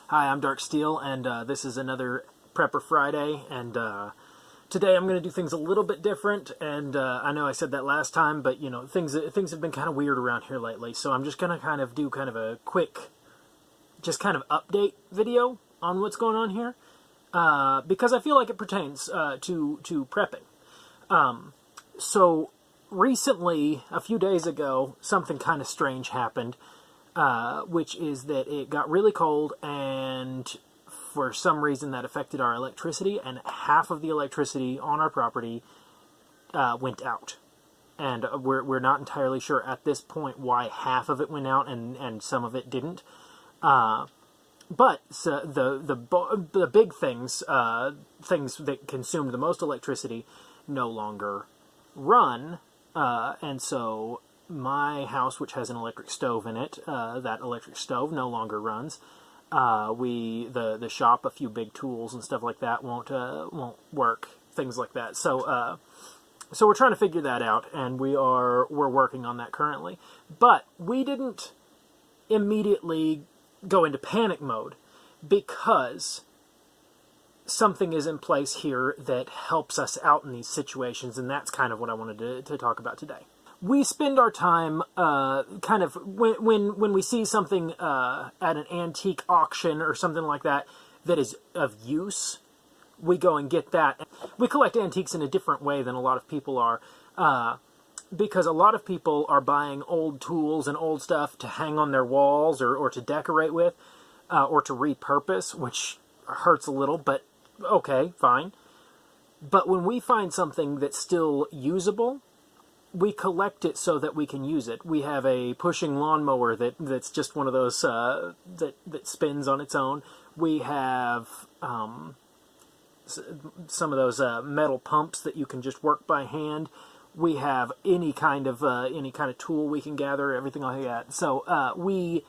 Hi, I'm Dark Steel, and this is another Prepper Friday, and today I'm going to do things a little bit different, and I know I said that last time, but, you know, things have been kind of weird around here lately, so I'm just going to kind of do kind of a quick, just kind of update video on what's going on here, because I feel like it pertains to prepping. So, recently, a few days ago, something kind of strange happened, which is that it got really cold, and for some reason that affected our electricity, and half of the electricity on our property went out. And we're not entirely sure at this point why half of it went out and some of it didn't. But so the big things, things that consumed the most electricity, no longer run, and so my house, which has an electric stove in it, that electric stove no longer runs. The shop, a few big tools and stuff like that won't work, things like that. So we're trying to figure that out, and we're working on that currently. But we didn't immediately go into panic mode because something is in place here that helps us out in these situations, and that's kind of what I wanted to talk about today. We spend our time kind of when we see something at an antique auction or something like that that is of use, we go and get that. We collect antiques in a different way than a lot of people are, because a lot of people are buying old tools and old stuff to hang on their walls or to decorate with, or to repurpose, which hurts a little, but okay, fine. But when we find something that's still usable, we collect it so that we can use it. We have a pushing lawnmower that's just one of those that spins on its own. We have some of those metal pumps that you can just work by hand. We have any kind of tool we can gather, everything like that. So we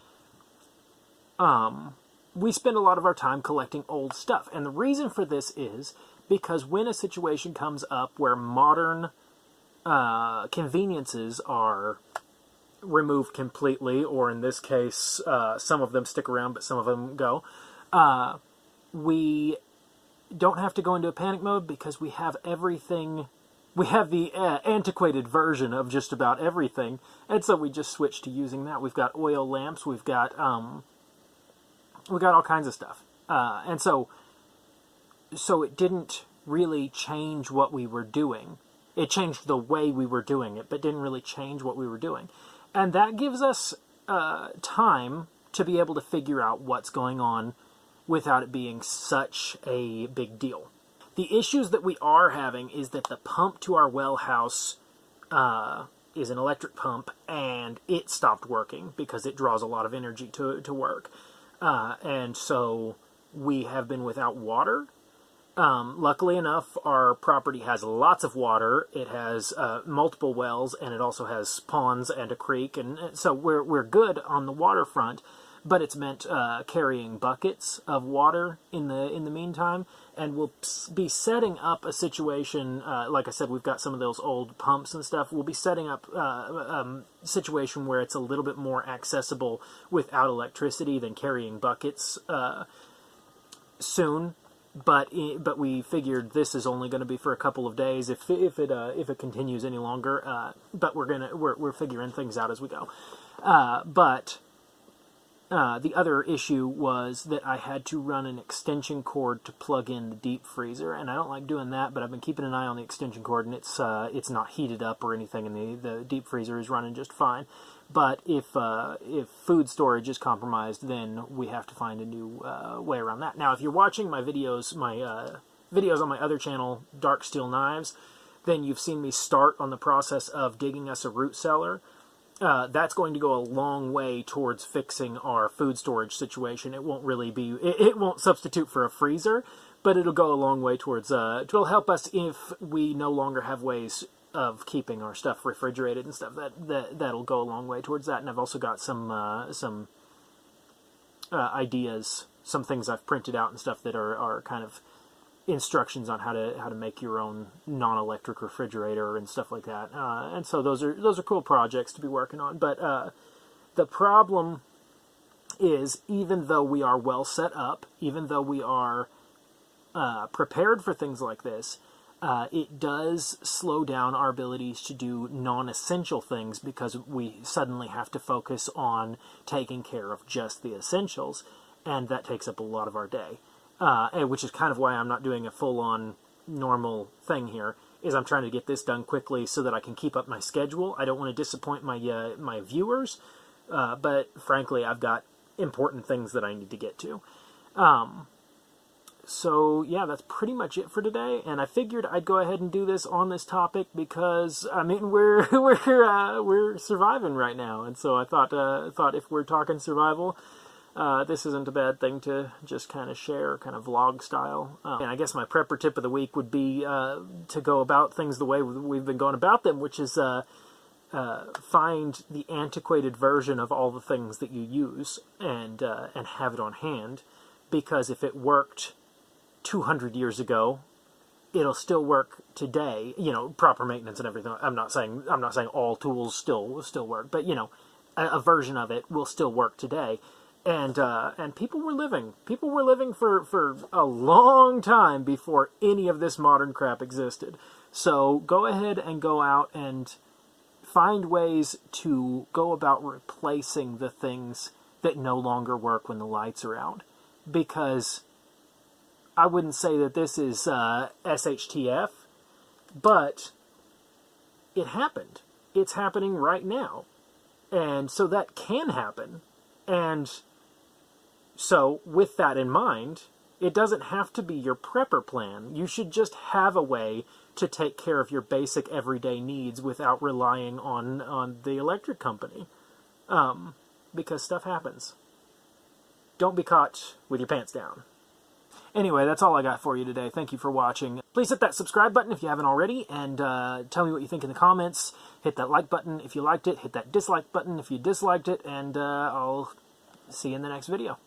spend a lot of our time collecting old stuff, and the reason for this is because when a situation comes up where modern conveniences are removed completely, or in this case, some of them stick around, but some of them go. We don't have to go into a panic mode because we have everything. We have the antiquated version of just about everything, and so we just switch to using that. We've got oil lamps. We've got all kinds of stuff, and so it didn't really change what we were doing. It changed the way we were doing it, but didn't really change what we were doing. And that gives us time to be able to figure out what's going on without it being such a big deal. The issues that we are having is that the pump to our well house is an electric pump, and it stopped working because it draws a lot of energy to work. And so we have been without water. Luckily enough, our property has lots of water. It has multiple wells, and it also has ponds and a creek, and so we're good on the waterfront. But it's meant carrying buckets of water in the meantime, and we'll be setting up a situation. Like I said, we've got some of those old pumps and stuff. We'll be setting up a situation where it's a little bit more accessible without electricity than carrying buckets soon. But we figured this is only going to be for a couple of days if it continues any longer. But we're figuring things out as we go. But the other issue was that I had to run an extension cord to plug in the deep freezer, and I don't like doing that. But I've been keeping an eye on the extension cord, and it's not heated up or anything, and the deep freezer is running just fine. But if food storage is compromised, then we have to find a new way around that. Now, if you're watching my videos on my other channel, Dark Steel Knives, then you've seen me start on the process of digging us a root cellar. That's going to go a long way towards fixing our food storage situation. It won't really be, it won't substitute for a freezer, but it'll go a long way towards, it'll help us if we no longer have ways of keeping our stuff refrigerated and stuff. That'll go a long way towards that. And I've also got some ideas, some things I've printed out and stuff that are kind of instructions on how to make your own non-electric refrigerator and stuff like that. And so those are cool projects to be working on. But the problem is even though we are well set up, even though we are prepared for things like this, it does slow down our abilities to do non-essential things because we suddenly have to focus on taking care of just the essentials, and that takes up a lot of our day, which is kind of why I'm not doing a full-on normal thing here, is I'm trying to get this done quickly so that I can keep up my schedule. I don't want to disappoint my my viewers, but frankly, I've got important things that I need to get to. So yeah, that's pretty much it for today, and I figured I'd go ahead and do this on this topic because I mean we're surviving right now, and so I thought if we're talking survival, this isn't a bad thing to just kind of share, kind of vlog style. And I guess my prepper tip of the week would be to go about things the way we've been going about them, which is find the antiquated version of all the things that you use and have it on hand, because if it worked 200 years ago, it'll still work today. You know, proper maintenance and everything. I'm not saying all tools still work, but you know, a version of it will still work today. And people were living for a long time before any of this modern crap existed. So go ahead and go out and find ways to go about replacing the things that no longer work when the lights are out, because I wouldn't say that this is SHTF, but it happened. It's happening right now. And so that can happen. And so with that in mind, it doesn't have to be your prepper plan. You should just have a way to take care of your basic everyday needs without relying on the electric company. Because stuff happens. Don't be caught with your pants down. Anyway, that's all I got for you today. Thank you for watching. Please hit that subscribe button if you haven't already, and tell me what you think in the comments. Hit that like button if you liked it. Hit that dislike button if you disliked it, and I'll see you in the next video.